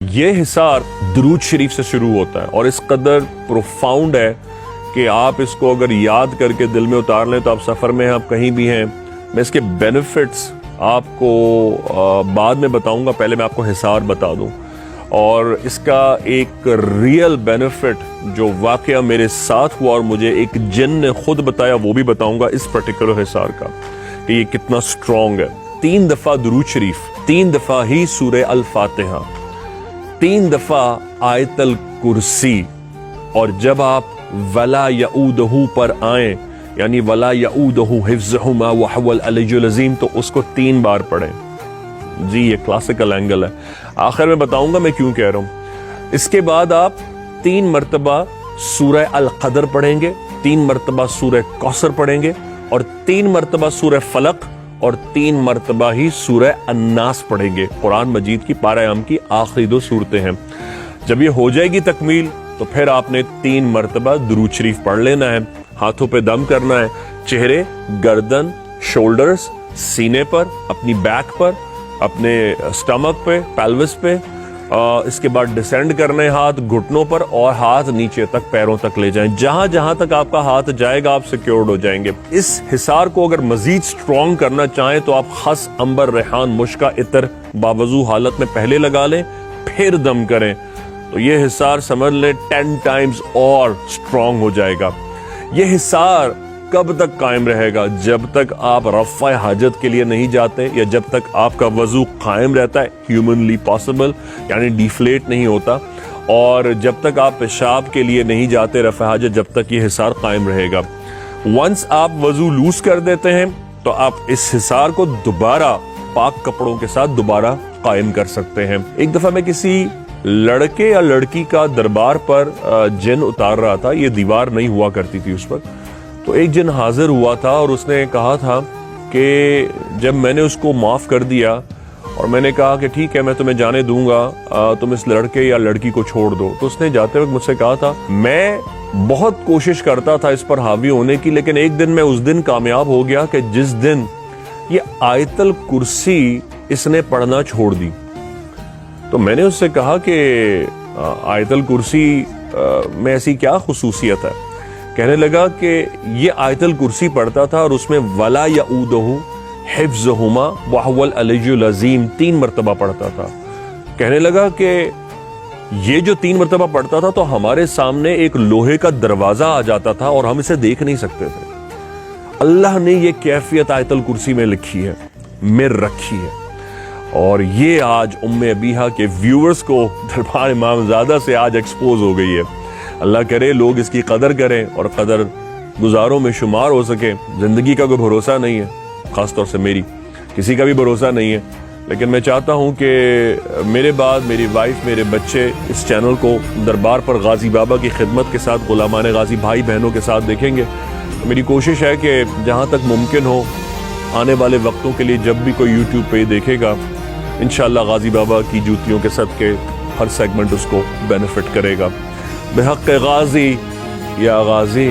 یہ حصار درود شریف سے شروع ہوتا ہے اور اس قدر پروفاؤنڈ ہے کہ آپ اس کو اگر یاد کر کے دل میں اتار لیں تو آپ سفر میں ہیں، آپ کہیں بھی ہیں. میں اس کے بینیفٹس آپ کو بعد میں بتاؤں گا، پہلے میں آپ کو حصار بتا دوں. اور اس کا ایک ریئل بینیفٹ جو واقعہ میرے ساتھ ہوا اور مجھے ایک جن نے خود بتایا وہ بھی بتاؤں گا اس پرٹیکولر حصار کا کہ یہ کتنا سٹرونگ ہے. 3 دفعہ درود شریف، 3 دفعہ ہی سورہ الفاتحہ، 3 دفعہ آیت الکرسی، اور جب آپ ولا یعودہ پر آئیں یعنی ولا یعودہ حفظہما وہو العلی العظیم تو اس کو 3 بار پڑھیں. جی یہ کلاسیکل اینگل ہے، آخر میں بتاؤں گا میں کیوں کہہ رہا ہوں. اس کے بعد آپ 3 مرتبہ سورہ القدر پڑھیں گے، 3 مرتبہ سورہ کوثر پڑھیں گے، اور 3 مرتبہ سورہ فلق، اور 3 مرتبہ ہی سورہ الناس پڑھیں گے. قرآن مجید کی پارہ عام کی آخری 2 سورتیں ہیں. جب یہ ہو جائے گی تکمیل تو پھر آپ نے 3 مرتبہ درود شریف پڑھ لینا ہے. ہاتھوں پہ دم کرنا ہے، چہرے، گردن، شولڈرز، سینے پر، اپنی بیک پر، اپنے سٹمک پہ، پیلوس پہ. اس کے بعد ڈسینڈ کرنے ہاتھ گھٹنوں پر، اور ہاتھ نیچے تک پیروں تک لے جائیں. جہاں جہاں تک آپ کا ہاتھ جائے گا آپ سیکیورڈ ہو جائیں گے. اس حصار کو اگر مزید سٹرونگ کرنا چاہیں تو آپ خس، عنبر، ریحان، مشکا، عطر باوضو حالت میں پہلے لگا لیں، پھر دم کریں تو یہ حصار سمجھ لیں 10 ٹائمز اور سٹرونگ ہو جائے گا. یہ حصار کب تک قائم رہے گا؟ جب تک آپ رفع حاجت کے لیے نہیں جاتے، یا جب تک آپ کا وضو قائم رہتا ہے، ہیومنلی پاسبل، یعنی ڈیفلیٹ نہیں ہوتا، اور جب تک آپ پیشاب کے لیے نہیں جاتے رفع حاجت، جب تک یہ حصار قائم رہے گا. ونس آپ وضو لوز کر دیتے ہیں تو آپ اس حصار کو دوبارہ پاک کپڑوں کے ساتھ دوبارہ قائم کر سکتے ہیں. ایک دفعہ میں کسی لڑکے یا لڑکی کا دربار پر جن اتار رہا تھا، یہ دیوار نہیں ہوا کرتی تھی اس پر، تو ایک جن حاضر ہوا تھا اور اس نے کہا تھا کہ جب میں نے اس کو معاف کر دیا اور میں نے کہا کہ ٹھیک ہے میں تمہیں جانے دوں گا، تم اس لڑکے یا لڑکی کو چھوڑ دو، تو اس نے جاتے وقت مجھ سے کہا تھا میں بہت کوشش کرتا تھا اس پر حاوی ہونے کی، لیکن ایک دن میں اس دن کامیاب ہو گیا کہ جس دن یہ آیت الکرسی اس نے پڑھنا چھوڑ دی. تو میں نے اس سے کہا کہ آیت الکرسی میں ایسی کیا خصوصیت ہے؟ کہنے لگا کہ یہ آیت الکرسی پڑھتا تھا اور اس میں ولا یعودہ حفظہما وہو العلی العظیم 3 مرتبہ پڑھتا تھا. کہنے لگا کہ یہ جو 3 مرتبہ پڑھتا تھا تو ہمارے سامنے ایک لوہے کا دروازہ آ جاتا تھا اور ہم اسے دیکھ نہیں سکتے تھے. اللہ نے یہ کیفیت آیت الکرسی میں لکھی ہے، میں رکھی ہے، اور یہ آج ام ابیہا کے ویورز کو دربار امام زادہ سے آج ایکسپوز ہو گئی ہے. اللہ کرے لوگ اس کی قدر کریں اور قدر گزاروں میں شمار ہو سکیں. زندگی کا کوئی بھروسہ نہیں ہے، خاص طور سے میری کسی کا بھی بھروسہ نہیں ہے، لیکن میں چاہتا ہوں کہ میرے بعد میری وائف، میرے بچے اس چینل کو دربار پر غازی بابا کی خدمت کے ساتھ غلامان غازی بھائی بہنوں کے ساتھ دیکھیں گے. میری کوشش ہے کہ جہاں تک ممکن ہو آنے والے وقتوں کے لیے جب بھی کوئی یوٹیوب پہ دیکھے گا انشاءاللہ غازی بابا کی جوتیوں کے صدقے ہر سیگمنٹ اس کو بینیفٹ کرے گا. بحق غازی یا غازی.